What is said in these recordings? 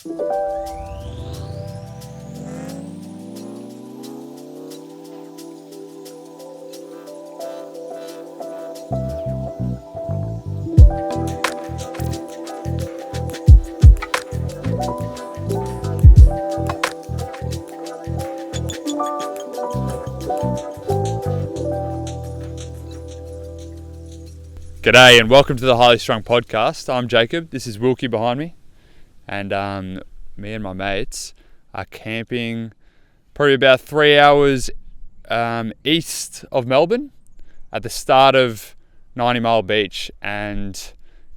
G'day and welcome to the Highly Strung Podcast. I'm Jacob, this is Wilkie behind me, and me and my mates are camping probably about 3 hours east of Melbourne at the start of 90 Mile Beach, and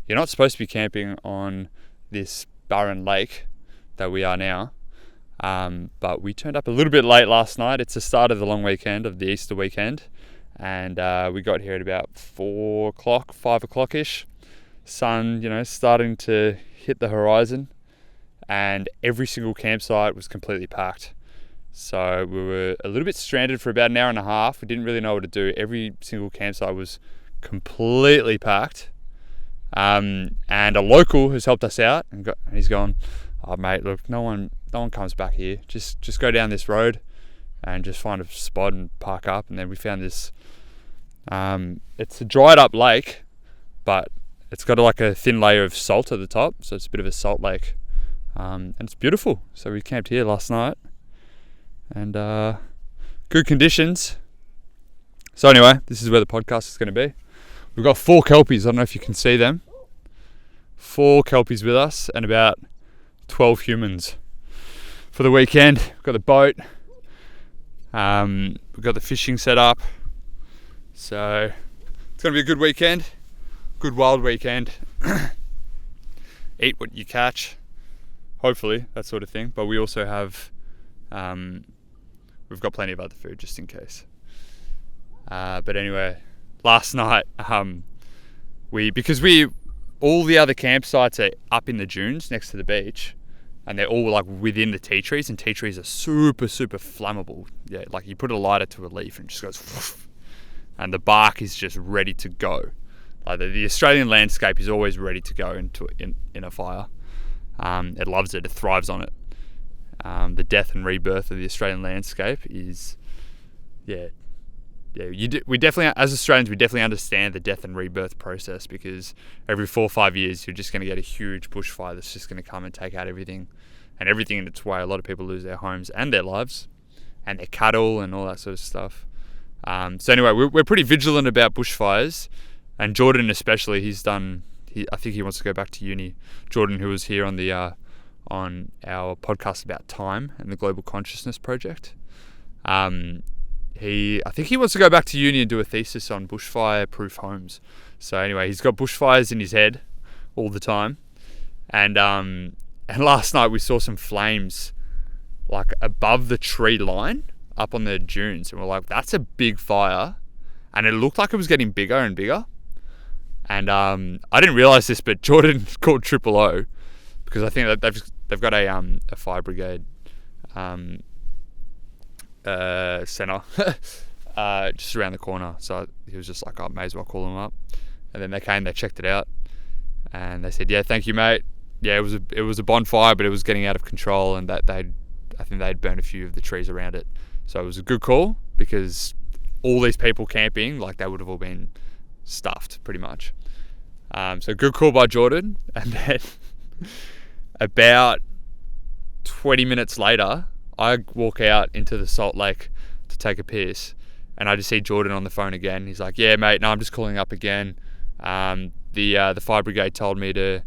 you're not supposed to be camping on this barren lake that we are now, but we turned up a little bit late last night. It's the start of the long weekend, of the Easter weekend. And we got here at about 4 o'clock, 5 o'clock-ish. Sun, starting to hit the horizon. And every single campsite was completely packed. So we were a little bit stranded for about an hour and a half. We didn't really know what to do. Every single campsite was completely packed. And a local has helped us out. And he's gone, "Oh, mate, look, no one comes back here. Just go down this road and just find a spot and park up." And then we found this, it's a dried up lake, but it's got like a thin layer of salt at the top, so it's a bit of a salt lake, and it's beautiful. So we camped here last night, and good conditions. So anyway, this is where the podcast is going to be. We've got 4 kelpies, I don't know if you can see them, 4 kelpies with us and about 12 humans for the weekend. We've got the boat. We've got the fishing set up, so it's going to be a good weekend, good wild weekend. Eat what you catch, hopefully, that sort of thing. But we also have, we've got plenty of other food just in case. But anyway, last night, because all the other campsites are up in the dunes next to the beach, and they're all like within the tea trees, and tea trees are super, super flammable. Yeah, like you put a lighter to a leaf and it just goes whoosh, and the bark is just ready to go. Like the Australian landscape is always ready to go in a fire. It loves it. It thrives on it. The death and rebirth of the Australian landscape is, we definitely, as Australians, we definitely understand the death and rebirth process, because every 4 or 5 years you're just going to get a huge bushfire that's just going to come and take out everything and everything in its way. A lot of people lose their homes and their lives and their cattle and all that sort of stuff. So anyway, we're pretty vigilant about bushfires, and Jordan especially. I think he wants to go back to uni. Jordan, who was here on on our podcast about time and the Global Consciousness Project. I think he wants to go back to uni and do a thesis on bushfire-proof homes. So anyway, he's got bushfires in his head all the time. And last night we saw some flames like above the tree line up on the dunes. And we're like, that's a big fire. And it looked like it was getting bigger and bigger. And I didn't realise this, but Jordan called 000, because I think that they've got a fire brigade centre just around the corner. So he was just like, I may as well call them up. And then they came, they checked it out, and they said, "Yeah, thank you, mate. Yeah, it was a bonfire, but it was getting out of control, and I think they'd burned a few of the trees around it. So it was a good call, because all these people camping, like, they would have all been stuffed pretty much. So good call by Jordan." And then about 20 minutes later, I walk out into the salt lake to take a piss, and I just see Jordan on the phone again. He's like, "Yeah, mate, no, I'm just calling up again. The fire brigade told me to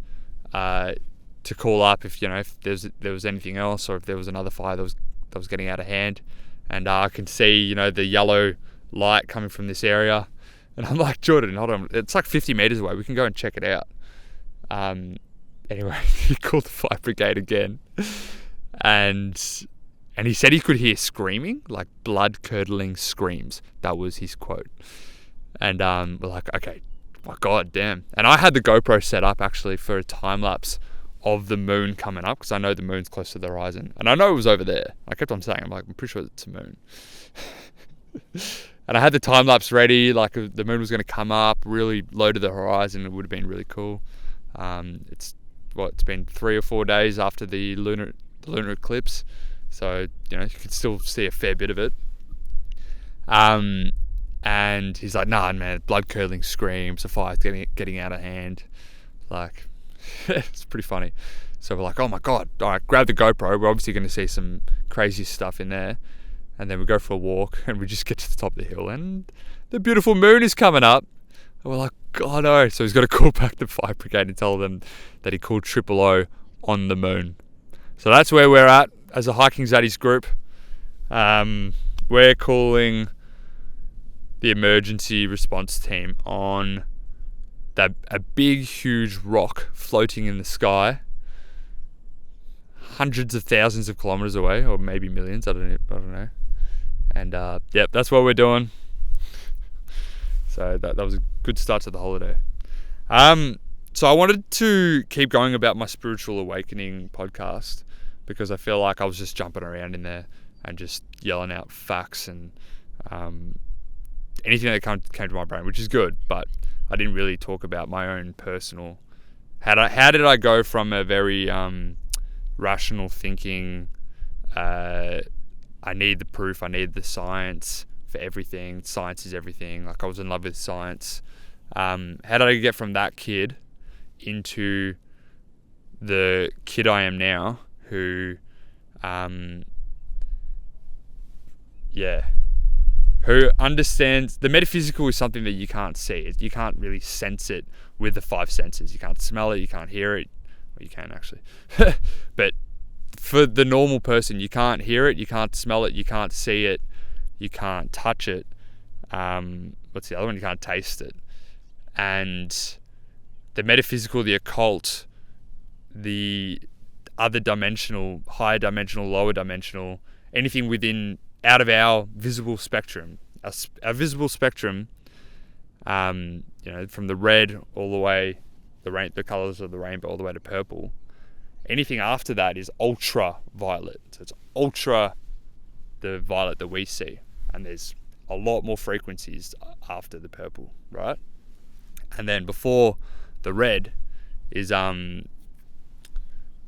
call up if there was anything else, or if there was another fire that was getting out of hand. And I can see the yellow light coming from this area." And I'm like, "Jordan, hold on, it's like 50 meters away. We can go and check it out." Anyway, he called the fire brigade again, and he said he could hear screaming, like blood-curdling screams. That was his quote. And we're like, okay, my God, damn. And I had the GoPro set up actually for a time lapse of the moon coming up, because I know the moon's close to the horizon, and I know it was over there. I kept on saying, I'm pretty sure it's a moon. And I had the time lapse ready, like the moon was going to come up, really low to the horizon. It would have been really cool. It's it's been 3 or 4 days after the lunar eclipse, so you can still see a fair bit of it. And he's like, nah, man, blood curdling screams, the fire's getting out of hand. Like, it's pretty funny. So we're like, oh my God, all right, grab the GoPro. We're obviously going to see some crazy stuff in there. And then we go for a walk, and we just get to the top of the hill, and the beautiful moon is coming up. And we're like, oh no. So he's got to call back the fire brigade and tell them that he called 000 on the moon. So that's where we're at as a Hiking Zaddies group. We're calling the emergency response team on a big, huge rock floating in the sky, hundreds of thousands of kilometers away, or maybe millions. I don't know. And yep, that's what we're doing. So that was a good start to the holiday. So I wanted to keep going about my spiritual awakening podcast, because I feel like I was just jumping around in there and just yelling out facts and anything that came to my brain, which is good, but I didn't really talk about my own personal. How did I go from a very rational thinking, I need the proof, I need the science for everything, science is everything, like I was in love with science. How did I get from that kid into the kid I am now, who who understands the metaphysical is something that you can't see. You can't really sense it with the 5 senses. You can't smell it, you can't hear it. Well, you can actually. But for the normal person, you can't hear it, you can't smell it, you can't see it, you can't touch it. What's the other one? You can't taste it. And the metaphysical, the occult, the other dimensional, higher dimensional, lower dimensional, anything within, out of our visible spectrum. Our visible spectrum, from the red all the way, the colors of the rainbow all the way to purple. Anything after that is ultraviolet. So it's ultra the violet that we see. And there's a lot more frequencies after the purple, right? And then before the red is,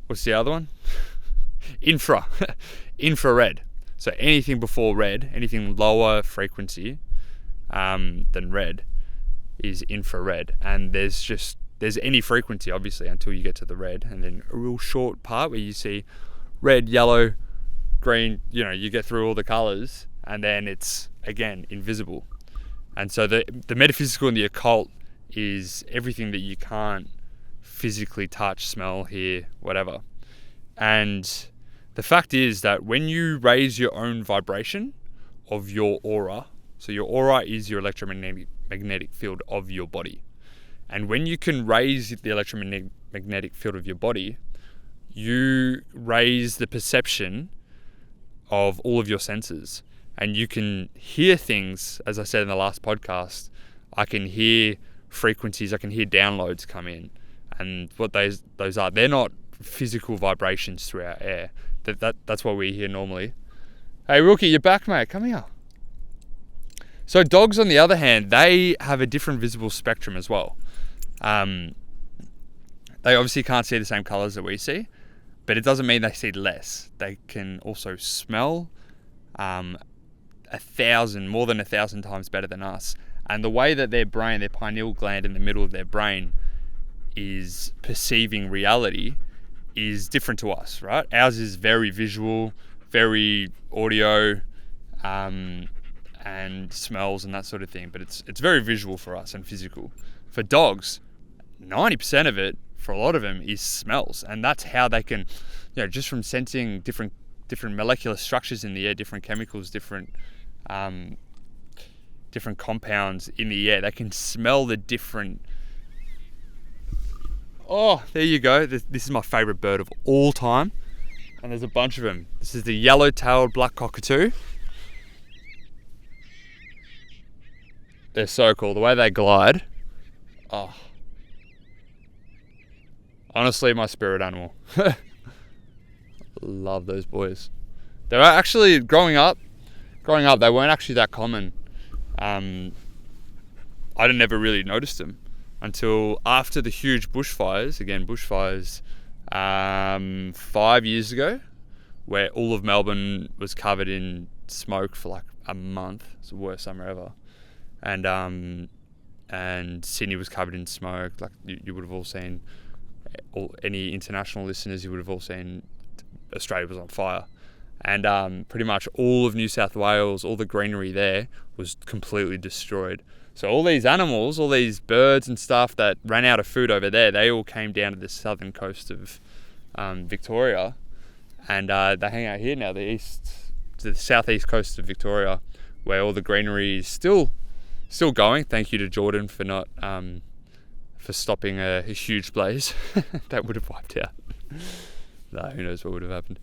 what's the other one? Infrared. So anything before red, anything lower frequency than red is infrared. And there's any frequency, obviously, until you get to the red. And then a real short part where you see red, yellow, green, you get through all the colors, and then it's, again, invisible. And so the metaphysical and the occult is everything that you can't physically touch, smell, hear, whatever. And the fact is that when you raise your own vibration of your aura, so your aura is your electromagnetic field of your body. And when you can raise the electromagnetic field of your body, you raise the perception of all of your senses. And you can hear things, as I said in the last podcast, I can hear frequencies, I can hear downloads come in. And what those are, they're not physical vibrations through our air. That's what we hear normally. Hey, Rookie, you're back, mate. Come here. So dogs, on the other hand, they have a different visible spectrum as well. They obviously can't see the same colors that we see, but it doesn't mean they see less. They can also smell more than 1,000 times better than us. And the way that their brain, their pineal gland in the middle of their brain, is perceiving reality is different to us, right? Ours is very visual, very audio, and smells and that sort of thing. But it's very visual for us and physical. For dogs, 90% of it, for a lot of them, is smells. And that's how they can, just from sensing different molecular structures in the air, different chemicals, different compounds in the air, they can smell the different. Oh, there you go. This is my favorite bird of all time. And there's a bunch of them. This is the yellow-tailed black cockatoo. They're so cool. The way they glide. Oh. Honestly, my spirit animal. Love those boys. They were actually, growing up, they weren't actually that common. I never really noticed them until after the huge bushfires. Again, bushfires 5 years ago, where all of Melbourne was covered in smoke for like a month. It's the worst summer ever. And Sydney was covered in smoke. Like you would have all seen, any international listeners, you would have all seen Australia was on fire. And pretty much all of New South Wales, all the greenery there was completely destroyed. So all these animals, all these birds and stuff that ran out of food over there, they all came down to the southern coast of Victoria, and they hang out here now, the southeast coast of Victoria, where all the greenery is still going. Thank you to Jordan for not for stopping a huge blaze that would have wiped out. No, who knows what would have happened.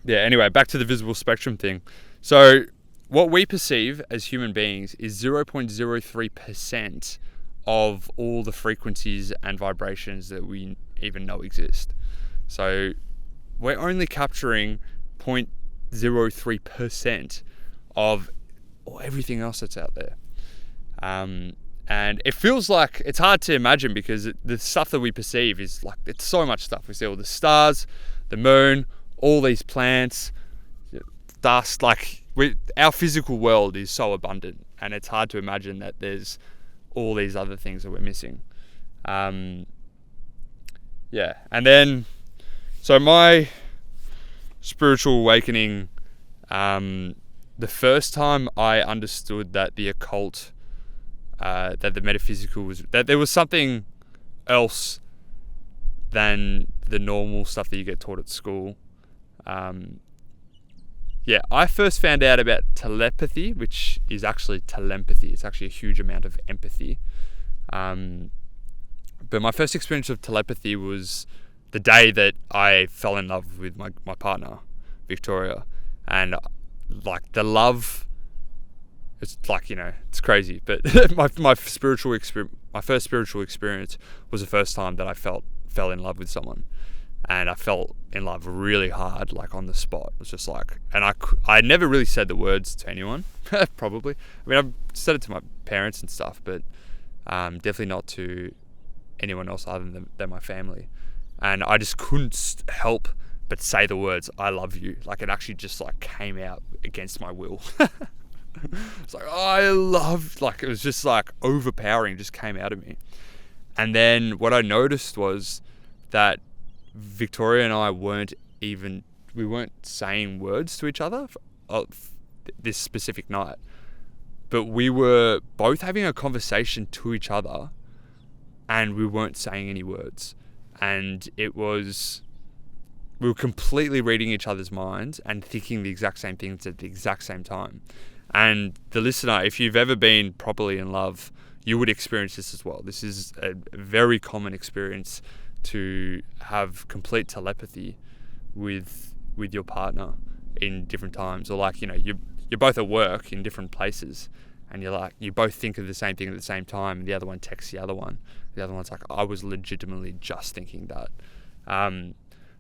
Anyway, back to the visible spectrum thing. So what we perceive as human beings is 0.03% of all the frequencies and vibrations that we even know exist. So we're only capturing 0.03% of everything else that's out there. And it feels like it's hard to imagine, because the stuff that we perceive is like, it's so much stuff. We see all the stars, the moon, all these plants, dust. Like our physical world is so abundant, and it's hard to imagine that there's all these other things that we're missing. And then, so my spiritual awakening, the first time I understood that the occult, that the metaphysical that there was something else than the normal stuff that you get taught at school. I first found out about telepathy, which is actually telepathy. It's actually a huge amount of empathy. But my first experience of telepathy was the day that I fell in love with my partner, Victoria. And like the love, it's like, it's crazy. But my first spiritual experience was the first time that I fell in love with someone. And I fell in love really hard, like on the spot. It was just like, and I never really said the words to anyone, probably. I mean, I've said it to my parents and stuff, but definitely not to anyone else other than my family. And I just couldn't help but say the words, "I love you." Like it actually just like came out against my will. It's like, I love, like it was just like overpowering, just came out of me. And then what I noticed was that Victoria and I weren't saying words to each other this specific night, but we were both having a conversation to each other, and we weren't saying any words. And we were completely reading each other's minds and thinking the exact same things at the exact same time. And the listener, if you've ever been properly in love, you would experience this as well. This is a very common experience, to have complete telepathy with your partner in different times, or like, you're both at work in different places, and you both think of the same thing at the same time, and the other one texts the other one. The other one's like, I was legitimately just thinking that.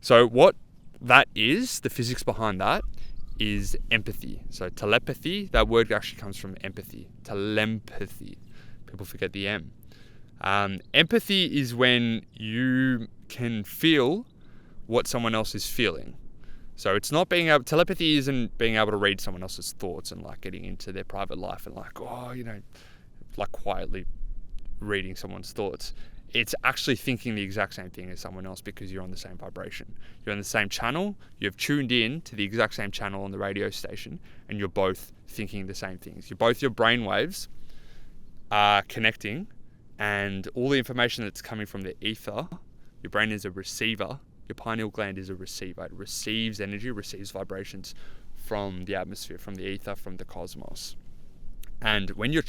So what that is, the physics behind that is empathy. So telepathy, that word actually comes from empathy. Telempathy. People forget the M. Empathy is when you can feel what someone else is feeling. So it's not telepathy isn't being able to read someone else's thoughts and like getting into their private life and like, like quietly reading someone's thoughts. It's actually thinking the exact same thing as someone else, because you're on the same vibration. You're on the same channel, you've tuned in to the exact same channel on the radio station, and you're both thinking the same things. Your brain waves are connecting, and all the information that's coming from the ether, your brain is a receiver, your pineal gland is a receiver. It receives energy, receives vibrations from the atmosphere, from the ether, from the cosmos. And when you're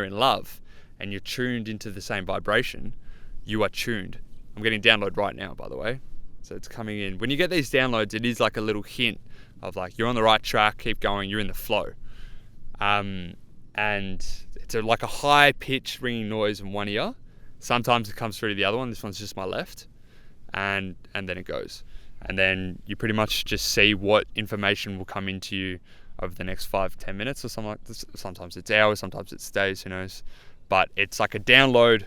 in love, and you're tuned into the same vibration, you are tuned. I'm getting download right now, by the way. So it's coming in. When you get these downloads, it is like a little hint of like, you're on the right track, keep going, you're in the flow. And it's like a high pitched ringing noise in one ear. Sometimes it comes through to the other one. This one's just my left. And then it goes. And then you pretty much just see what information will come into you over the next 5-10 minutes or something like this. Sometimes it's hours, sometimes it's days, who knows. But it's like a download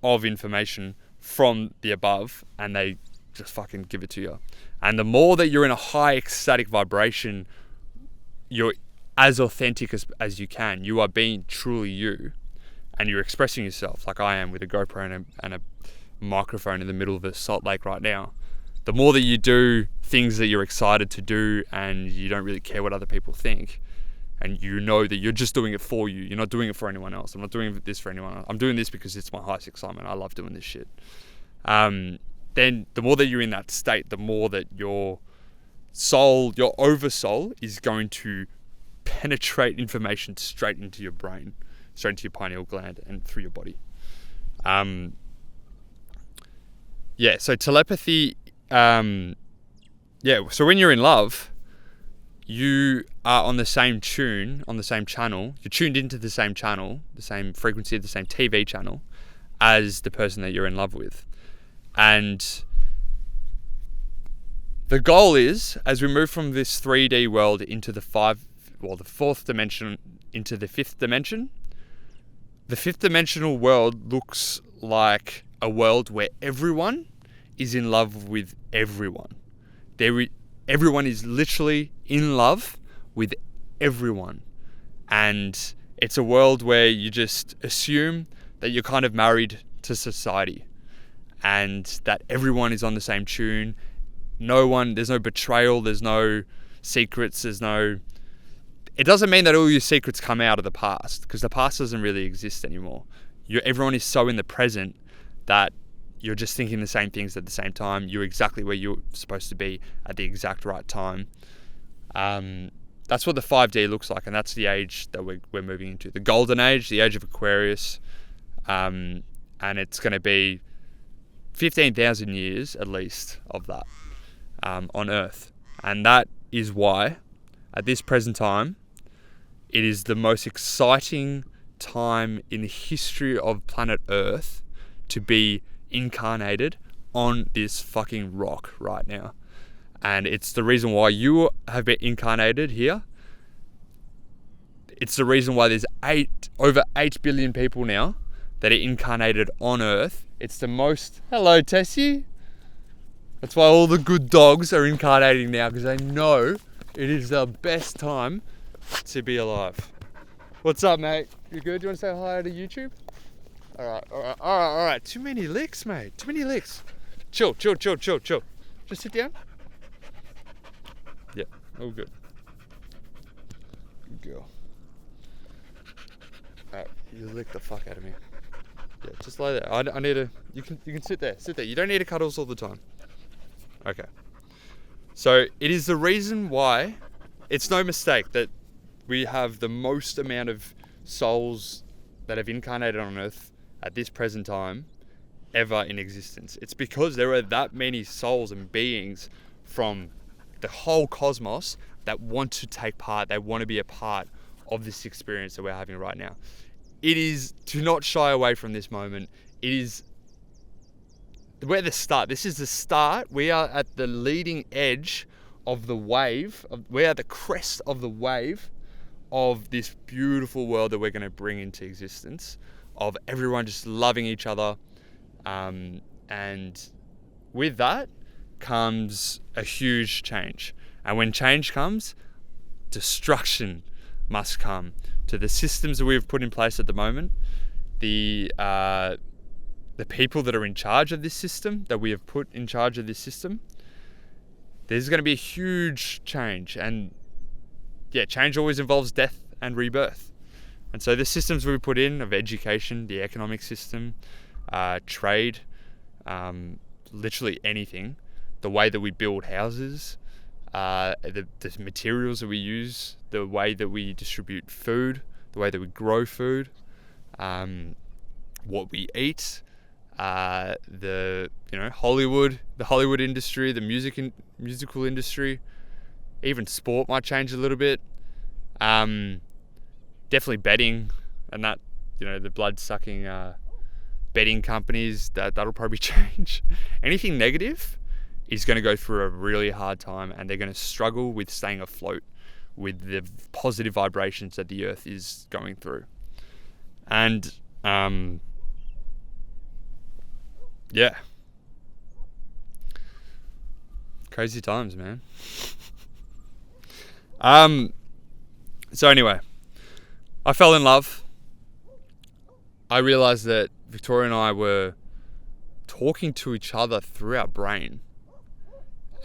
of information from the above, and they just fucking give it to you. And the more that you're in a high ecstatic vibration, you're as authentic as you can. You are being truly you, and you're expressing yourself like I am with a GoPro and a microphone in the middle of a salt lake right now. The more that you do things that you're excited to do and you don't really care what other people think, and you know that you're just doing it for you, you're not doing it for anyone else. I'm not doing this for anyone else. I'm doing this because it's my highest excitement. I love doing this shit. Then the more that you're in that state, the more that your soul, your oversoul, is going to penetrate information straight into your brain, straight into your pineal gland and through your body. So telepathy, so when you're in love, you are on the same tune, on the same channel, you're tuned into the same channel, the same frequency, the same TV channel as the person that you're in love with. And the goal is, as we move from this 3D world into the fourth dimension, into the fifth dimension, the fifth dimensional world looks like a world where everyone is in love with everyone. Everyone is literally in love with everyone. And it's a world where you just assume that you're kind of married to society and that everyone is on the same tune. There's no betrayal, there's no secrets, it doesn't mean that all your secrets come out of the past, because the past doesn't really exist anymore. Everyone is so in the present that you're just thinking the same things at the same time. You're exactly where you're supposed to be at the exact right time. That's what the 5D looks like, and that's the age that we're moving into. The golden age, the age of Aquarius, and it's going to be 15,000 years at least of that on Earth. And that is why, at this present time, it is the most exciting time in the history of planet Earth to be incarnated on this fucking rock right now. And it's the reason why you have been incarnated here. It's the reason why there's over 8 billion people now that are incarnated on Earth. It's the most... Hello, Tessie. That's why all the good dogs are incarnating now, because they know it is the best time to be alive. What's up, mate? You good? Do you want to say hi to YouTube? All right. Too many licks, mate. Too many licks. Chill. Just sit down. Yeah, all good. Good girl. Alright, you lick the fuck out of me. Yeah, just lay there. I need to... You can sit there. You don't need to cuddles all the time. Okay. So, it is the reason why... It's no mistake that we have the most amount of souls that have incarnated on Earth at this present time ever in existence. It's because there are that many souls and beings from the whole cosmos that want to take part. They want to be a part of this experience that we're having right now. It is... Do not shy away from this moment. We're at the start. This is the start. We are at the leading edge of the wave. We are the crest of the wave of this beautiful world that we're going to bring into existence, of everyone just loving each other. And with that comes a huge change. And when change comes, destruction must come to the systems that we've put in place at the moment, the people that are in charge of this system, that we have put in charge of this system. There's going to be a huge change, and change always involves death and rebirth. And so the systems we put in of education, the economic system, trade, literally anything, the way that we build houses, the materials that we use, the way that we distribute food, the way that we grow food, what we eat, Hollywood, the Hollywood industry, the musical industry, even sport might change a little bit. Definitely betting, and that, the blood-sucking betting companies, that'll probably change. Anything negative is going to go through a really hard time, and they're going to struggle with staying afloat with the positive vibrations that the earth is going through. And yeah, crazy times, man. So anyway, I fell in love. I realized that Victoria and I were talking to each other through our brain.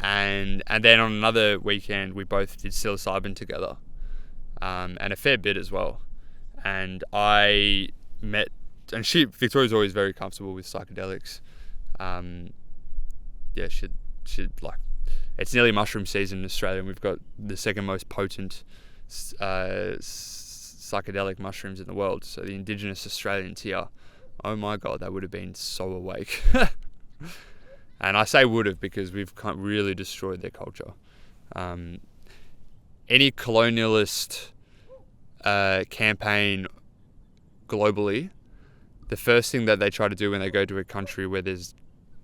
And then on another weekend, we both did psilocybin together, and a fair bit as well. And I met, and Victoria's always very comfortable with psychedelics. Yeah, she like, it's nearly mushroom season in Australia, and we've got the second most potent psychedelic mushrooms in the world. So the indigenous Australians here, oh my God, they would have been so awake. And I say would have because we've really destroyed their culture. Any colonialist campaign globally, the first thing that they try to do when they go to a country where there's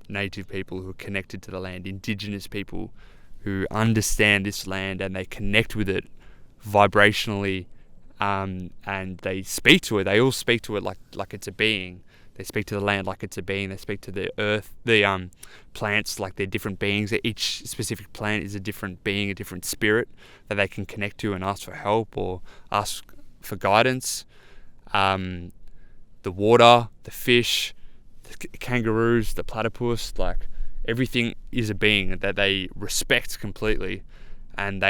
native people who are connected to the land, indigenous people who understand this land and they connect with it vibrationally, and they speak to it. They all speak to it like it's a being. They speak to the land like it's a being. They speak to the earth, the plants like they're different beings. Each specific plant is a different being, a different spirit that they can connect to and ask for help or ask for guidance. The water, the fish, the kangaroos, the platypus, like everything is a being that they respect completely, and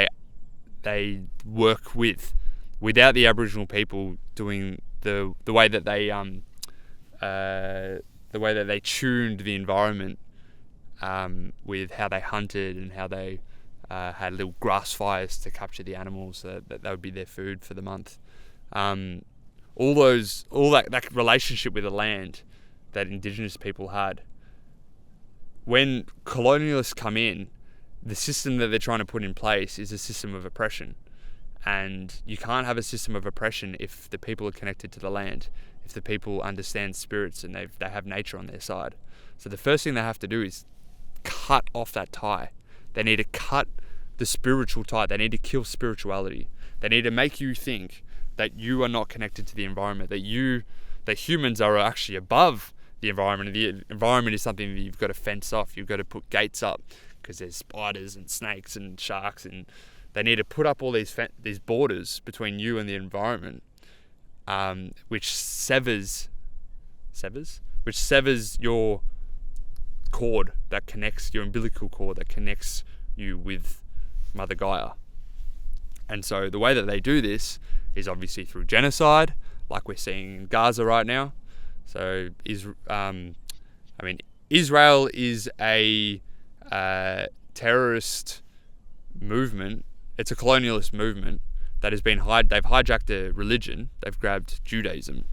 they work with. Without the Aboriginal people doing the way that they tuned the environment, with how they hunted and how they had little grass fires to capture the animals so that would be their food for the month. All that relationship with the land that indigenous people had. When colonialists come in, the system that they're trying to put in place is a system of oppression. And you can't have a system of oppression if the people are connected to the land, if the people understand spirits and they have nature on their side. So the first thing they have to do is cut off that tie. They need to cut the spiritual tie. They need to kill spirituality. They need to make you think that you are not connected to the environment, that humans are actually above the environment. The environment is something that you've got to fence off. You've got to put gates up because there's spiders and snakes and sharks, and they need to put up all these borders between you and the environment, which severs your cord that connects, your umbilical cord that connects you with Mother Gaia. And so the way that they do this is obviously through genocide, like we're seeing in Gaza right now. So Israel is a terrorist movement. It's a colonialist movement that has been they've hijacked a religion. They've grabbed Judaism,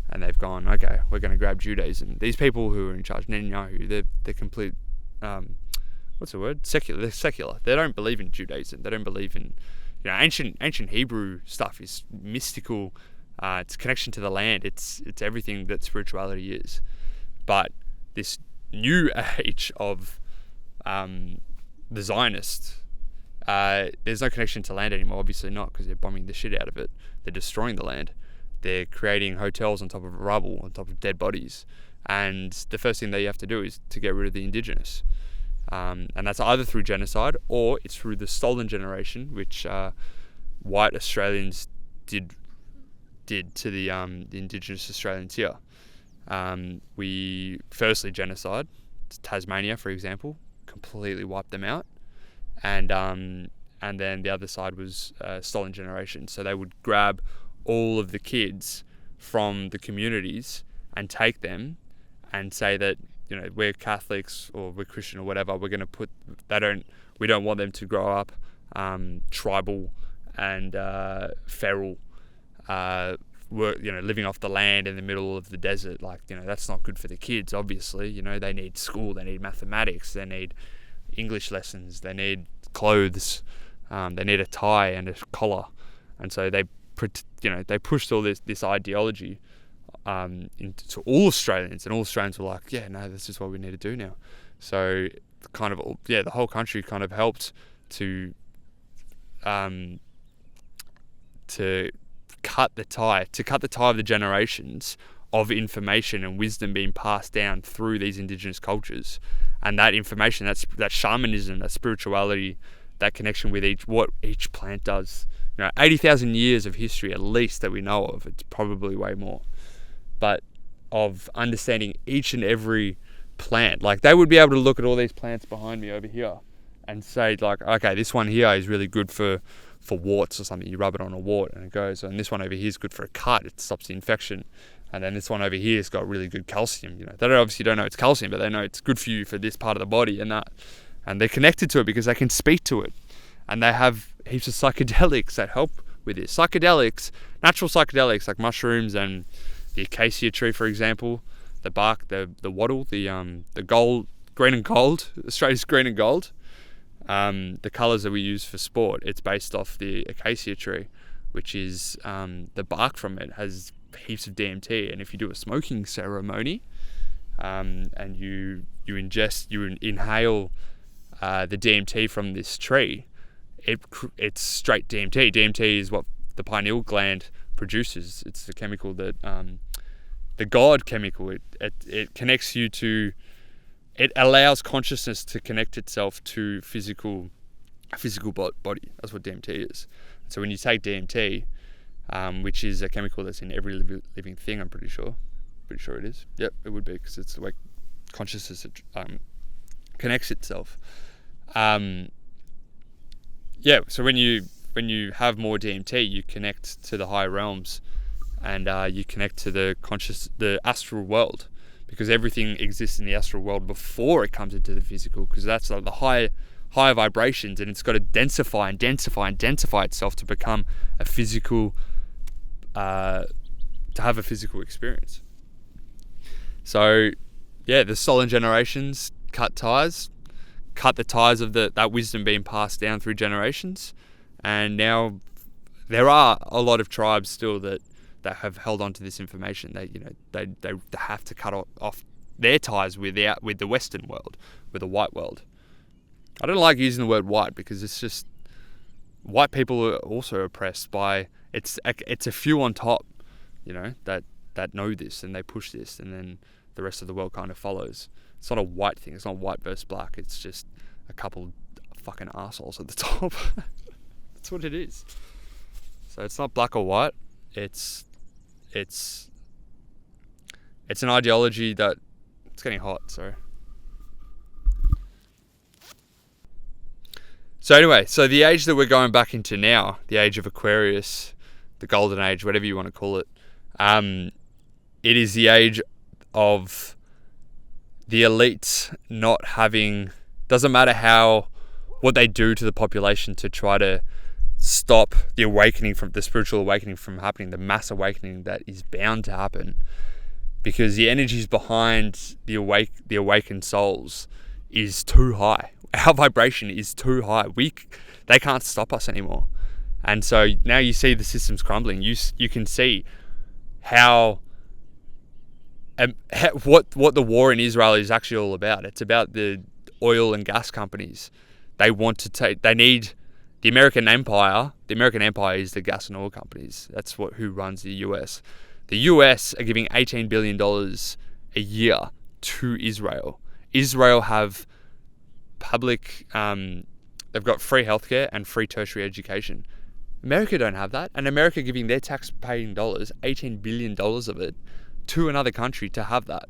and they've gone, okay, we're going to grab Judaism. These people who are in charge, Netanyahu, they're complete, what's the word? Secular. They're secular. They don't believe in Judaism. They don't believe in, ancient Hebrew stuff is mystical. It's connection to the land. It's everything that spirituality is. But this new age of the Zionists, there's no connection to land anymore. Obviously not, because they're bombing the shit out of it. They're destroying the land. They're creating hotels on top of rubble, on top of dead bodies. And the first thing that you have to do is to get rid of the indigenous. And that's either through genocide or it's through the stolen generation, which white Australians did to the indigenous Australians here. We firstly genocide. Tasmania, for example, completely wiped them out. And then the other side was stolen generation. So they would grab all of the kids from the communities and take them and say that, we're Catholics or we're Christian or whatever. We're going to we don't want them to grow up tribal and feral, living off the land in the middle of the desert. That's not good for the kids, obviously. They need school, they need mathematics, they need English lessons, they need clothes, they need a tie and a collar. And so they pushed all this ideology into all Australians, and all Australians were like, yeah, no, this is what we need to do now. So the whole country kind of helped to cut the tie of the generations of information and wisdom being passed down through these indigenous cultures. And that information, that shamanism, that spirituality, that connection with what each plant does. 80,000 years of history at least that we know of. It's probably way more. But of understanding each and every plant. Like, they would be able to look at all these plants behind me over here and say, like, okay, this one here is really good for warts or something. You rub it on a wart and it goes. And this one over here is good for a cut. It stops the infection. And then this one over here has got really good calcium. They obviously don't know it's calcium, but they know it's good for you for this part of the body and that. And they're connected to it because they can speak to it. And they have heaps of psychedelics that help with this. Psychedelics, natural psychedelics like mushrooms and the acacia tree, for example, the bark, the wattle, the gold, green and gold, Australia's green and gold, the colours that we use for sport, it's based off the acacia tree, which is the bark from it has heaps of DMT. And if you do a smoking ceremony and you inhale the DMT from this tree, it's straight DMT. DMT is what the pineal gland produces. It's the chemical that the God chemical. It connects you to. It allows consciousness to connect itself to physical body. That's what DMT is. So when you take DMT, which is a chemical that's in every living thing, I'm pretty sure it is. Yep, it would be, because it's the way consciousness connects itself. So when you have more DMT, you connect to the higher realms, and you connect to the astral world, because everything exists in the astral world before it comes into the physical, because that's like the higher vibrations, and it's got to densify itself to become a physical, to have a physical experience. So the stolen generations cut the ties of that wisdom being passed down through generations, and now there are a lot of tribes still that have held on to this information. They have to cut off their ties with the Western world, with the white world. I don't like using the word white, because it's just, white people are also oppressed by, it's a few on top, that know this and they push this, and then the rest of the world kind of follows. It's not a white thing. It's not white versus black. It's just a couple fucking assholes at the top. That's what it is. So it's not black or white. It's an ideology that, it's getting hot, sorry. So anyway, so the age that we're going back into now, the age of Aquarius, the golden age, whatever you want to call it, it is the age of the elites not having, doesn't matter what they do to the population to try to stop the awakening, from the spiritual awakening from happening, the mass awakening that is bound to happen, because the energies behind the awakened souls is too high. Our vibration is too high. They can't stop us anymore. And so now you see the systems crumbling. You can see how what the war in Israel is actually all about. It's about the oil and gas companies. They need the American empire. The American empire is the gas and oil companies. That's who runs the US. The US are giving $18 billion a year to Israel. Israel have public, they've got free healthcare and free tertiary education. America don't have that, and America giving their tax-paying dollars, $18 billion of it, to another country to have that.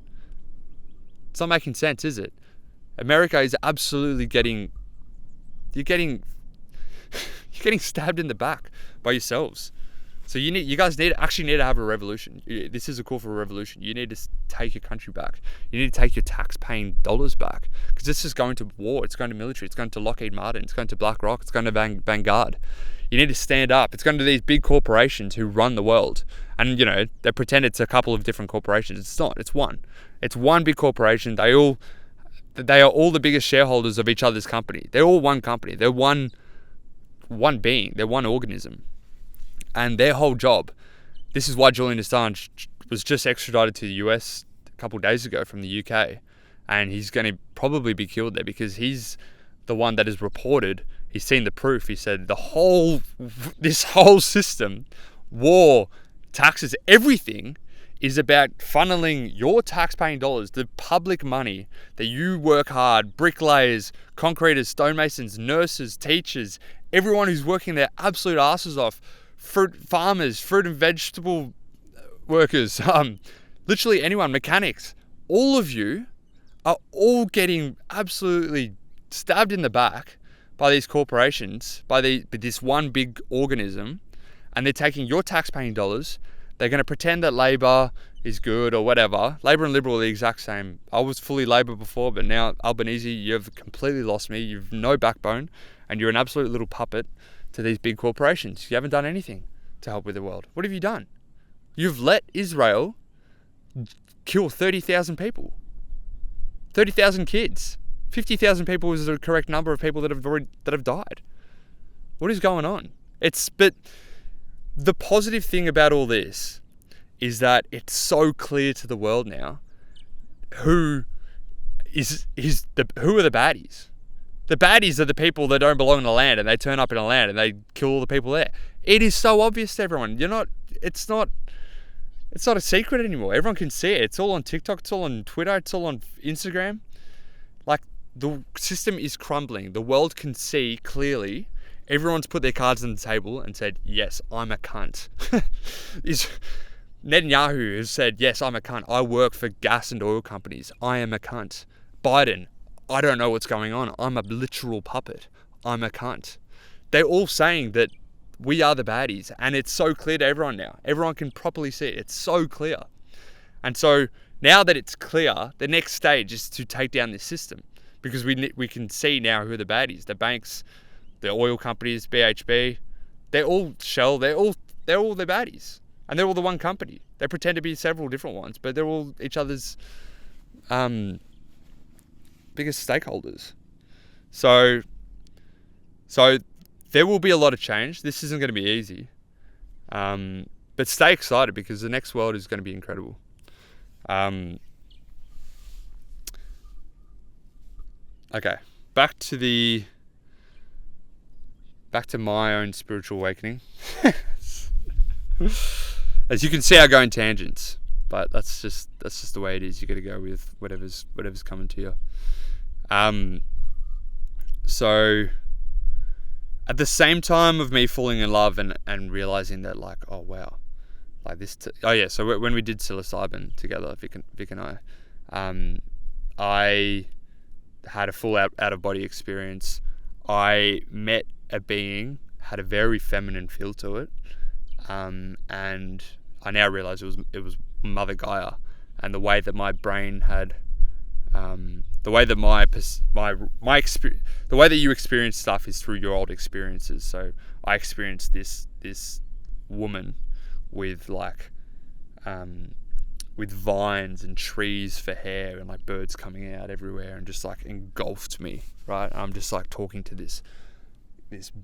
It's not making sense, is it? America is absolutely you're getting stabbed in the back by yourselves. So you guys need to have a revolution. This is a call for a revolution. You need to take your country back. You need to take your tax-paying dollars back, because this is going to war. It's going to military. It's going to Lockheed Martin. It's going to BlackRock. It's going to Vanguard. You need to stand up. It's going to these big corporations who run the world. And, they pretend it's a couple of different corporations. It's not. It's one. It's one big corporation. They are all the biggest shareholders of each other's company. They're all one company. They're one being. They're one organism. And their whole job, this is why Julian Assange was just extradited to the US a couple of days ago from the UK. And he's going to probably be killed there, because he's the one that is reported. He's seen the proof. He said this whole system, war, taxes, everything is about funneling your tax-paying dollars, the public money that you work hard, bricklayers, concreters, stonemasons, nurses, teachers, everyone who's working their absolute asses off, fruit farmers, fruit and vegetable workers, literally anyone, mechanics, all of you are all getting absolutely stabbed in the back by these corporations, by this one big organism, and they're taking your tax-paying dollars. They're going to pretend that Labor is good or whatever. Labor and Liberal are the exact same. I was fully Labor before, but now, Albanese, you've completely lost me. You've no backbone, and you're an absolute little puppet to these big corporations. You haven't done anything to help with the world. What have you done? You've let Israel kill 30,000 people. 30,000 kids. 50,000 people is the correct number of people that have died. What is going on? But the positive thing about all this is that it's so clear to the world now who are the baddies. The baddies are the people that don't belong in the land, and they turn up in a land and they kill all the people there. It is so obvious to everyone. It's not a secret anymore. Everyone can see it. It's all on TikTok, it's all on Twitter, it's all on Instagram. Like, the system is crumbling. The world can see clearly. Everyone's put their cards on the table and said, yes, I'm a cunt. Netanyahu has said, yes, I'm a cunt. I work for gas and oil companies. I am a cunt. Biden, I don't know what's going on. I'm a literal puppet. I'm a cunt. They're all saying that we are the baddies, and it's so clear to everyone now. Everyone can properly see it. It's so clear. And so now that it's clear, the next stage is to take down this system, because we can see now who are the baddies. The banks, the oil companies, BHP, they're all Shell, they're all the baddies. And they're all the one company. They pretend to be several different ones, but they're all each other's biggest stakeholders. So there will be a lot of change. This isn't going to be easy. But stay excited, because the next world is going to be incredible. Okay, back to my own spiritual awakening. As you can see, I go in tangents, but that's just the way it is. You got to go with whatever's coming to you. So at the same time of me falling in love and realizing that, like, oh wow, like this. So when we did psilocybin together, Vic and I had a full out of body experience. I met a being, had a very feminine feel to it. And I now realize it was Mother Gaia, and the way that my brain had, the way that my experience, the way that you experience stuff is through your old experiences. So I experienced this woman with with vines and trees for hair and like birds coming out everywhere, and just like engulfed me. Right, I'm just like talking to this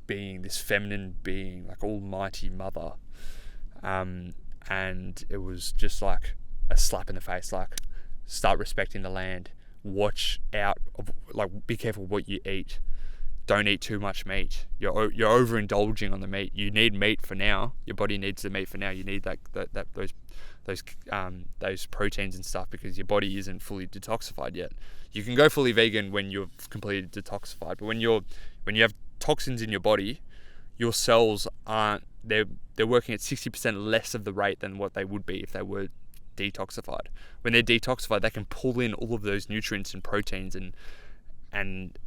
being, this feminine being, like almighty mother. And it was just like a slap in the face, like, start respecting the land, watch out, like, be careful what you eat, don't eat too much meat, you're overindulging on the meat. You need meat for now, your body needs the meat for now, you need those proteins and stuff, because your body isn't fully detoxified yet. You can go fully vegan when you're completely detoxified, but when you have toxins in your body, your cells aren't, they're working at 60% less of the rate than what they would be if they were detoxified. When they're detoxified, they can pull in all of those nutrients and proteins and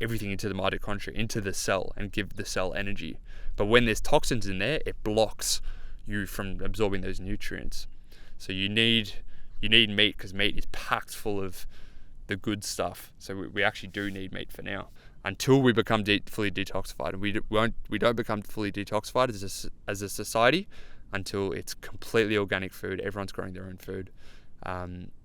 everything into the mitochondria, into the cell, and give the cell energy. But when there's toxins in there, it blocks you from absorbing those nutrients. So you need meat, because meat is packed full of the good stuff. So we actually do need meat for now, until we become fully detoxified. And we don't become fully detoxified as a society until it's completely organic food. Everyone's growing their own food.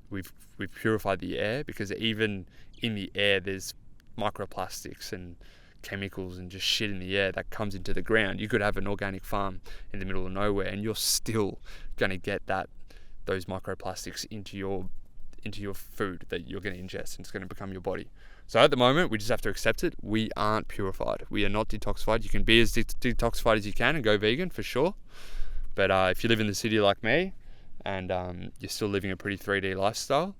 We've purified the air, because even in the air there's microplastics and chemicals and just shit in the air that comes into the ground. You could have an organic farm in the middle of nowhere, and you're still going to get those microplastics into your food that you're going to ingest, and it's going to become your body. So at the moment, we just have to accept it. We aren't purified. We are not detoxified. You can be as detoxified as you can and go vegan for sure. But if you live in the city like me, and you're still living a pretty 3D lifestyle.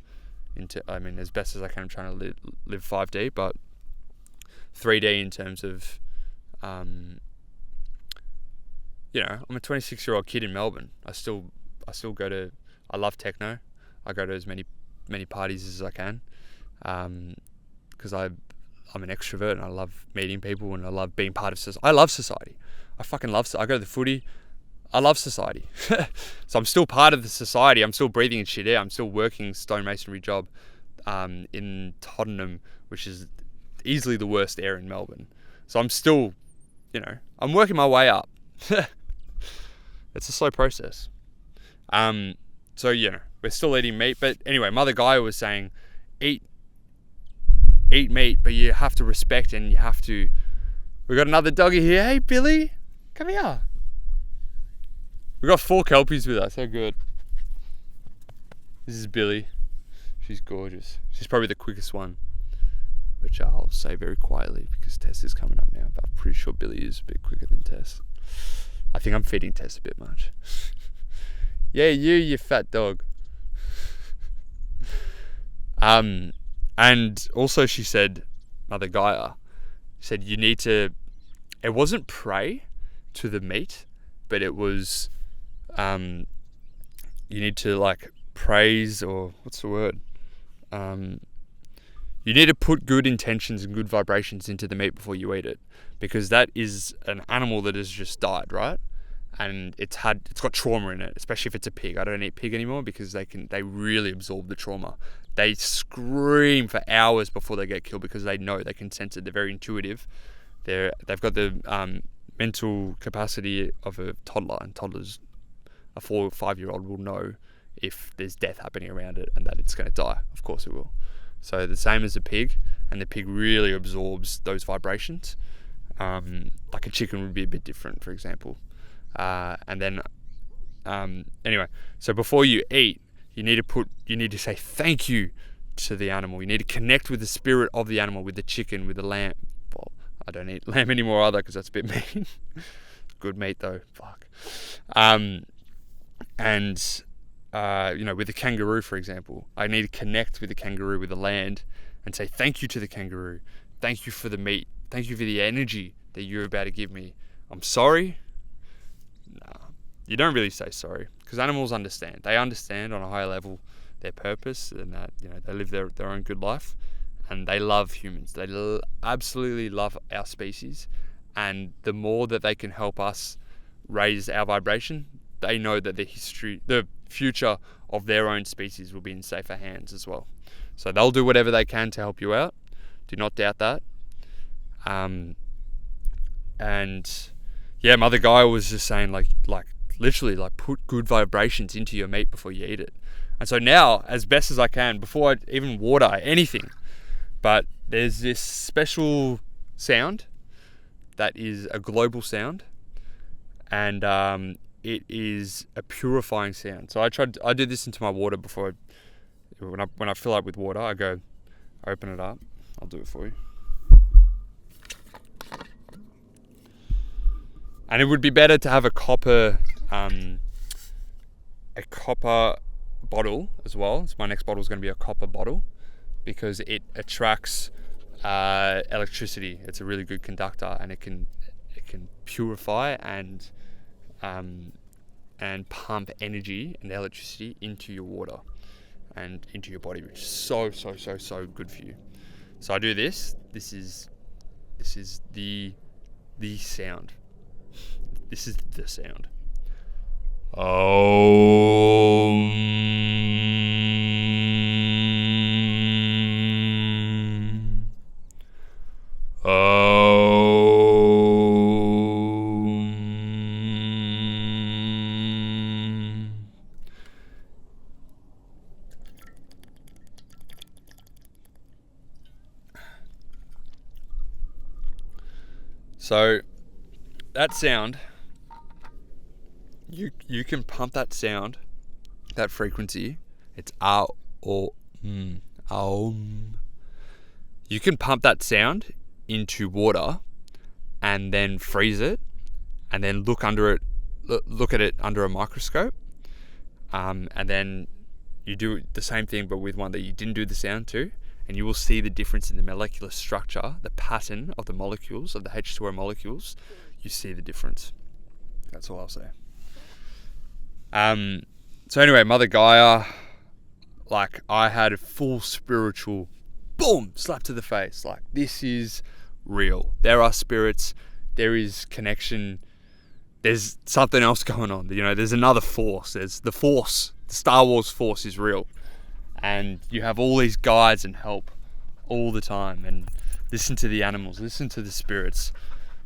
As best as I can, I'm trying to live 5D, but 3D in terms of, I'm a 26-year-old kid in Melbourne. I still go to. I love techno. I go to as many parties as I can, because I'm an extrovert and I love meeting people and I love being part of society. I love society. I fucking love. I go to the footy. I love society. So I'm still part of the society. I'm still breathing in shit air. I'm still working stonemasonry job in Tottenham, which is easily the worst air in Melbourne. So I'm still, I'm working my way up. It's a slow process. So we're still eating meat. But anyway, Mother Gaia was saying, eat meat, but you have to respect and you have to. We got another doggy here. Hey, Billy, come here. We got 4 kelpies with us. How good. This is Billy. She's gorgeous. She's probably the quickest one, which I'll say very quietly because Tess is coming up now. But I'm pretty sure Billy is a bit quicker than Tess. I think I'm feeding Tess a bit much. Yeah, you fat dog. And also she said, Mother Gaia said you need to. It wasn't pray to the meat, but it was. You need to praise, or what's the word? You need to put good intentions and good vibrations into the meat before you eat it, because that is an animal that has just died, right? And it's got trauma in it, especially if it's a pig. I don't eat pig anymore because they really absorb the trauma. They scream for hours before they get killed because they know, they can sense it. They're very intuitive. They've got the mental capacity of a toddler, and toddlers, a 4 or 5-year-old will know if there's death happening around it and that it's going to die. Of course it will. So the same as a pig, and the pig really absorbs those vibrations. Like a chicken would be a bit different, for example. Anyway, so before you eat, you need to say thank you to the animal. You need to connect with the spirit of the animal, with the chicken, with the lamb. Well, I don't eat lamb anymore either because that's a bit mean. Good meat though. Fuck. With the kangaroo, for example, I need to connect with the kangaroo, with the land, and say thank you to the kangaroo. Thank you for the meat. Thank you for the energy that you're about to give me. I'm sorry. No, you don't really say sorry, because animals understand. They understand on a higher level their purpose, and that they live their own good life, and they love humans. They absolutely love our species, and the more that they can help us raise our vibration, they know that the future of their own species will be in safer hands as well. So they'll do whatever they can to help you out. Do not doubt that. Mother Gaia was just saying literally put good vibrations into your meat before you eat it. And so now, as best as I can, before I even water anything, but there's this special sound that is a global sound, and it is a purifying sound. So I do this into my water before when I fill up with water. I open it up. I'll do it for you. And it would be better to have a copper bottle as well. So my next bottle is going to be a copper bottle because it attracts electricity. It's a really good conductor, and it can purify and pump energy and electricity into your water and into your body, which is so good for you. So I do this. This is the sound. This is the sound. So that sound, you can pump that sound, that frequency. It's You can pump that sound into water and then freeze it, and then look at it under a microscope, and then you do the same thing but with one that you didn't do the sound to, and you will see the difference in the molecular structure, the pattern of the molecules, of the H2O molecules. You see the difference. That's all I'll say. So anyway, Mother Gaia, like, I had a full spiritual boom, slap to the face. Like, this is real. There are spirits, there is connection, there's something else going on. You know, there's another force. There's the force. The Star Wars force is real. And you have all these guides and help all the time. And listen to the animals, listen to the spirits.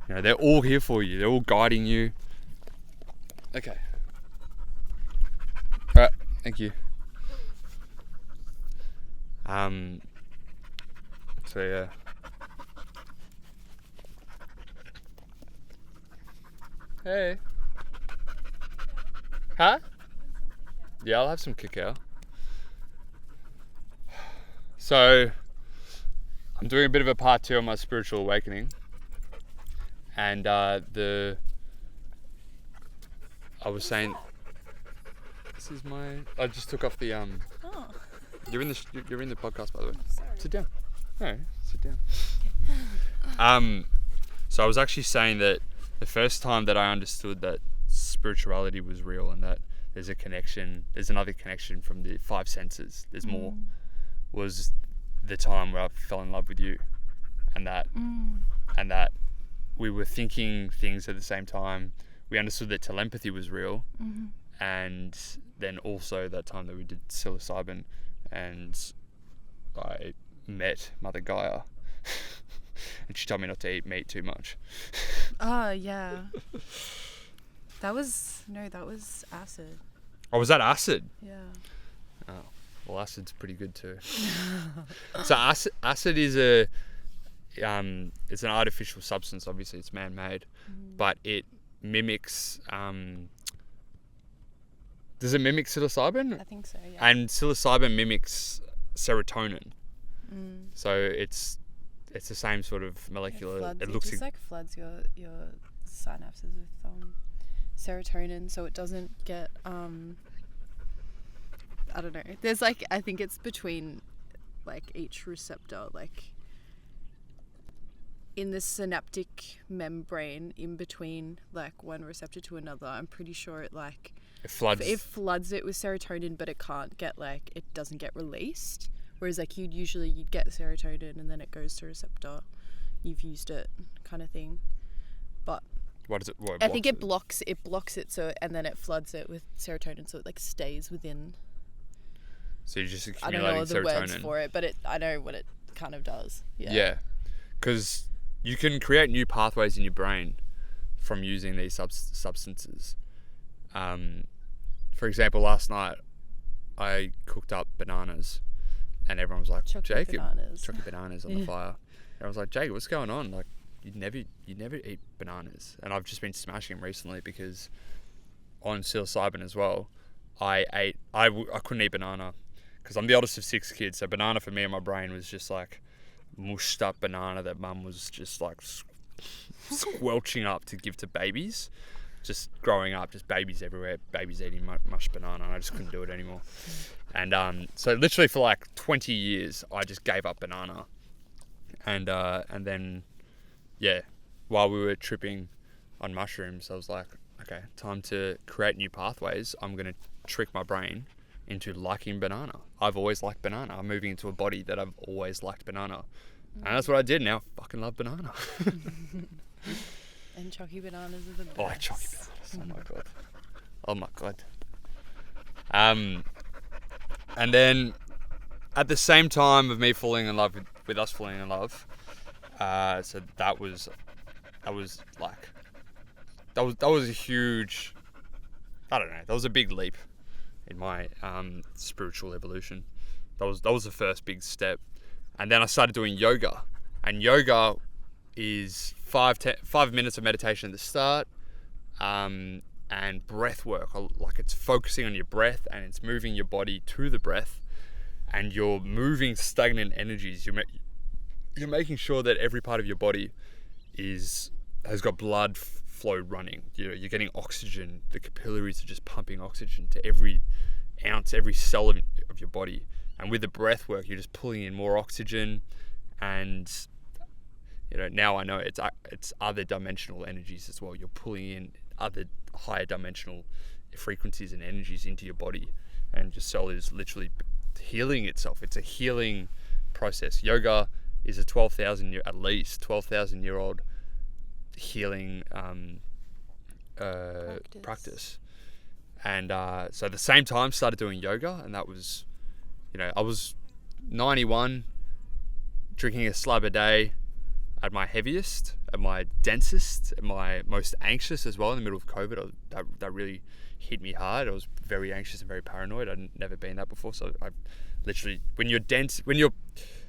You know, they're all here for you. They're all guiding you. Okay. Alright, thank you. So yeah. Hey. Huh? Yeah, I'll have some cacao. So, I'm doing a bit of a part 2 on my spiritual awakening. And I was saying, this is my, I just took off the, Oh. you're in the podcast, by the way. Sorry. Sit down. No, sit down. So I was actually saying that the first time that I understood that spirituality was real and that there's a connection, there's another connection from the 5 senses, there's more, was the time where I fell in love with you, and that we were thinking things at the same time. We understood that telepathy was real, and then also that time that we did psilocybin, and I met Mother Gaia, and she told me not to eat meat too much. Oh, yeah. That was acid. Oh, was that acid? Yeah. Oh, well, acid's pretty good too. So acid is it's an artificial substance. Obviously, it's man-made, but it mimics. Does it mimic psilocybin? I think so, yeah. And psilocybin mimics serotonin. So it's the same sort of molecular. It just like floods your synapses with serotonin, so it doesn't get I don't know. There's like, I think it's between like each receptor, like in the synaptic membrane in between like one receptor to another. I'm pretty sure it floods it with serotonin, but it doesn't get released. Whereas like you'd get serotonin and then it goes to a receptor. You've used it, kind of thing. But what is it? I think it blocks it so, and then it floods it with serotonin, so it like stays within. So you're just I accumulating don't know the serotonin. words for it, but I know what it kind of does. Yeah. Yeah, because you can create new pathways in your brain from using these substances. For example, last night I cooked up bananas, and everyone was like, Chocolate "Jacob, bananas. chocolate bananas on the fire." And I was like, "Jacob, what's going on? Like, you never eat bananas." And I've just been smashing them recently because on psilocybin as well, I couldn't eat banana because I'm the oldest of 6 kids. So banana for me in my brain was just like mushed up banana that mum was just like squelching up to give to babies. Just growing up, just babies everywhere, babies eating mushed banana, and I just couldn't do it anymore. And so literally for like 20 years, I just gave up banana. And then, yeah, while we were tripping on mushrooms, I was like, okay, time to create new pathways. I'm going to trick my brain into liking banana. I've always liked banana. I'm moving into a body that I've always liked banana. And that's what I did. Now I fucking love banana. And chalky bananas are the best. Oh, chalky bananas. Oh my god. Oh my god. And then at the same time of me falling in love with us falling in love, so that was a huge, I don't know, that was a big leap in my spiritual evolution. That was the first big step. And then I started doing yoga, and yoga is 5 minutes of meditation at the start, and breath work. Like, it's focusing on your breath and it's moving your body to the breath, and you're moving stagnant energies. You're making sure that every part of your body has got blood flow running. You're getting oxygen. The capillaries are just pumping oxygen to every ounce, every cell of your body. And with the breath work, you're just pulling in more oxygen, and now I know it's other dimensional energies as well. You're pulling in other higher dimensional frequencies and energies into your body, and your cell is literally healing itself. It's a healing process. Yoga is a at least 12,000 year old healing practice. And so at the same time started doing yoga, and that was, I was 91, drinking a slab a day at my heaviest, at my densest, at my most anxious as well. In the middle of COVID, that really hit me hard. I was very anxious and very paranoid. I'd never been that before. So I literally, when you're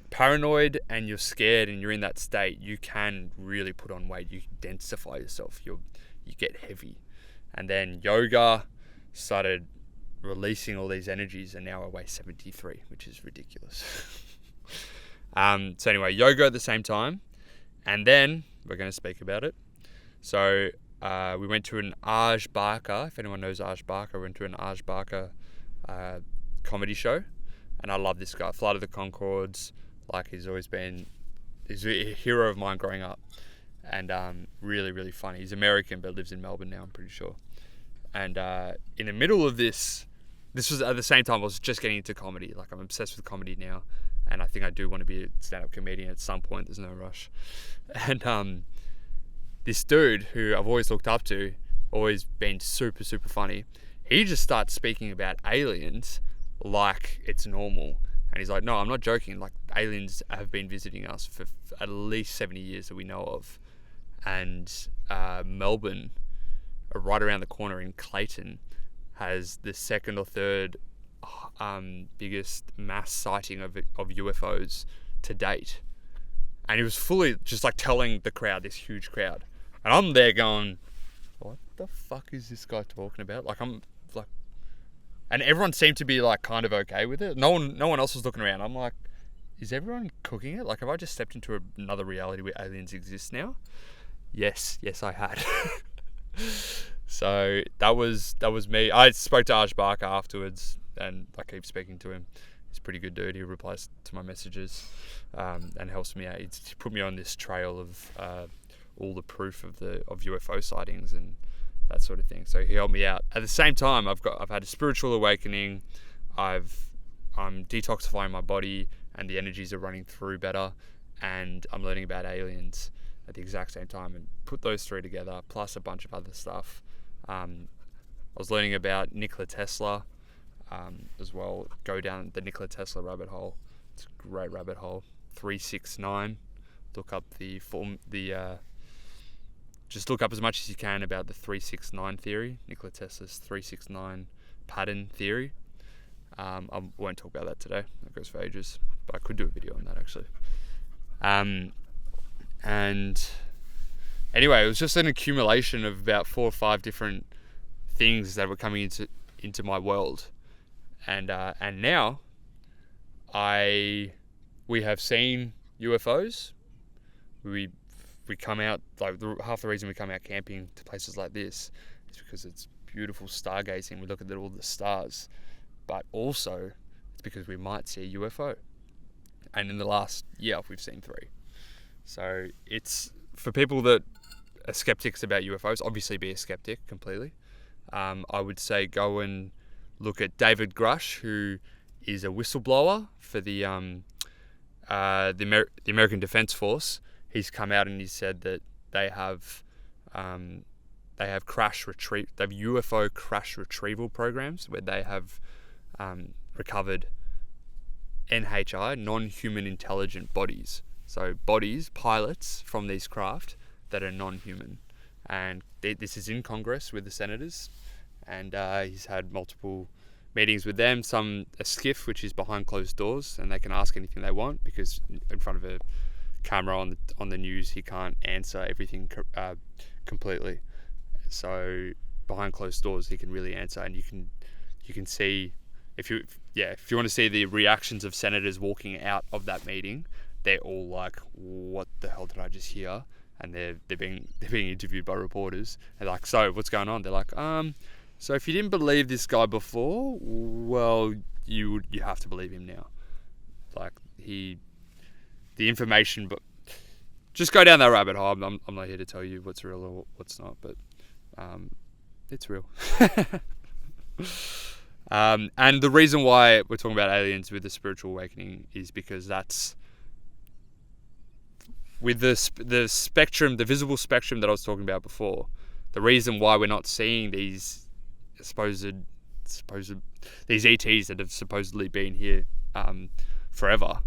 paranoid and you're scared and you're in that state, you can really put on weight. You densify yourself. You get heavy. And then yoga started releasing all these energies, and now I weigh 73, which is ridiculous. So anyway, yoga at the same time, and then we're going to speak about it. So we went to an Aj Barker. If anyone knows Aj Barker, we went to an Aj Barker comedy show, and I love this guy. Flight of the Conchords, he's a hero of mine growing up, and really, really funny. He's American but lives in Melbourne now, I'm pretty sure. And in the middle of this was at the same time I was just getting into comedy. I'm obsessed with comedy now, and I think I do want to be a stand-up comedian at some point. There's no rush. And this dude who I've always looked up to, always been super, super funny, he just starts speaking about aliens like it's normal. And he's like, no, I'm not joking. Aliens have been visiting us for at least 70 years that we know of. And Melbourne, right around the corner in Clayton, has the second or third biggest mass sighting of UFOs to date. And he was fully just telling the crowd, this huge crowd. And I'm there going, what the fuck is this guy talking about? And everyone seemed to be kind of okay with it. No one else was looking around. I'm like, is everyone cooking it? Have I just stepped into another reality where aliens exist now? Yes, I had. So that was me. I spoke to Aj Barker afterwards, and I keep speaking to him. He's a pretty good dude. He replies to my messages and helps me out. He put me on this trail of all the proof of UFO sightings and that sort of thing. So he helped me out. At the same time, I've had a spiritual awakening. I'm detoxifying my body, and the energies are running through better, and I'm learning about aliens at the exact same time, and put those three together plus a bunch of other stuff. I was learning about Nikola Tesla as well. Go down the Nikola Tesla rabbit hole. It's a great rabbit hole. 369. Look up just look up as much as you can about the 369 theory, Nikola Tesla's 369 pattern theory. I won't talk about that today. That goes for ages, but I could do a video on that actually. And anyway, it was just an accumulation of about 4 or 5 different things that were coming into my world, and now we have seen UFOs. We come out, half the reason we come out camping to places like this is because it's beautiful stargazing. We look at all the stars, but also it's because we might see a UFO. And in the last year, we've seen 3. So it's for people that are skeptics about UFOs. Obviously, be a skeptic completely. I would say go and look at David Grush, who is a whistleblower for the American Defense Force. He's come out and he said that they have UFO crash retrieval programs where they have recovered NHI, non-human intelligent bodies. So bodies, pilots from these craft that are non-human. And this is in Congress with the senators, and he's had multiple meetings with them. A skiff, which is behind closed doors, and they can ask anything they want because in front of a camera on the news, he can't answer everything completely. So behind closed doors, he can really answer, and you can see if you want to see the reactions of senators walking out of that meeting, they're all like, "What the hell did I just hear?" And they're being interviewed by reporters. They're like, "So what's going on?" They're like, So if you didn't believe this guy before, well, you have to believe him now. Like the information, but just go down that rabbit hole. I'm not here to tell you what's real or what's not, but it's real. And the reason why we're talking about aliens with the spiritual awakening is because that's with the spectrum, the visible spectrum that I was talking about before. The reason why we're not seeing these supposed these ETs that have supposedly been here forever.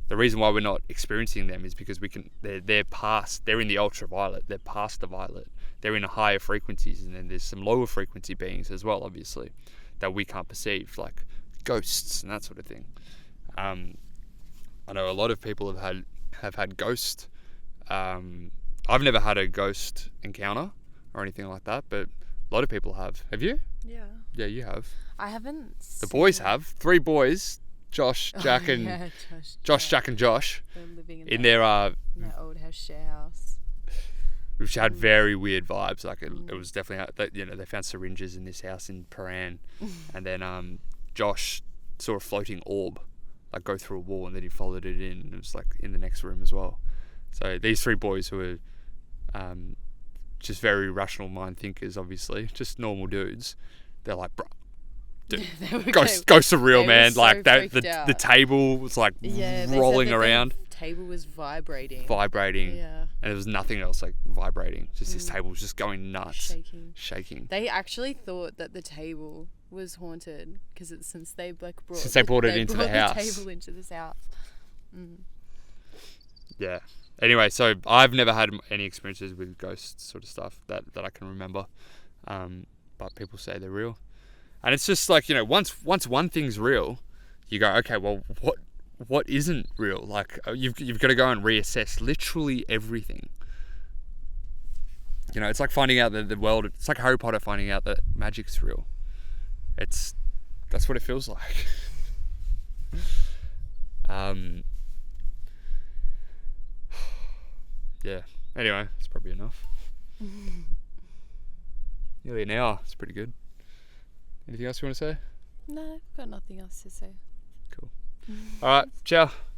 The reason why we're not experiencing them is because they're past. They're in the ultraviolet. They're past the violet. They're in higher frequencies, and then there's some lower frequency beings as well, obviously, that we can't perceive, like ghosts and that sort of thing. I know a lot of people have had ghosts. I've never had a ghost encounter or anything like that, but a lot of people have. Have you? Yeah. Yeah, you have. I haven't. The boys have. 3 boys. Josh, Jack, and Jack and Josh. They're living in their in their old house share house. Which had very weird vibes. Like it was definitely, they found syringes in this house in Paran, and then Josh saw a floating orb, like go through a wall, and then he followed it in. And it was like in the next room as well. So these 3 boys who were just very rational mind thinkers, obviously, just normal dudes. They're like, bro. Dude, ghosts are real, man. So like the table was like rolling around. The table was vibrating. Yeah. And there was nothing else like vibrating. Just this table was just going nuts. Shaking. They actually thought that the table was haunted because since they brought it into the house. The table into this house. Yeah. Anyway, so I've never had any experiences with ghosts sort of stuff that I can remember. But people say they're real. And it's just like, once one thing's real, you go, okay, well, what isn't real? Like, you've got to go and reassess literally everything. It's like finding out that the world, it's like Harry Potter finding out that magic's real. That's what it feels like. Yeah. Anyway, that's probably enough. Nearly an hour. It's pretty good. Anything else you want to say? No, I've got nothing else to say. Cool. All right. Ciao.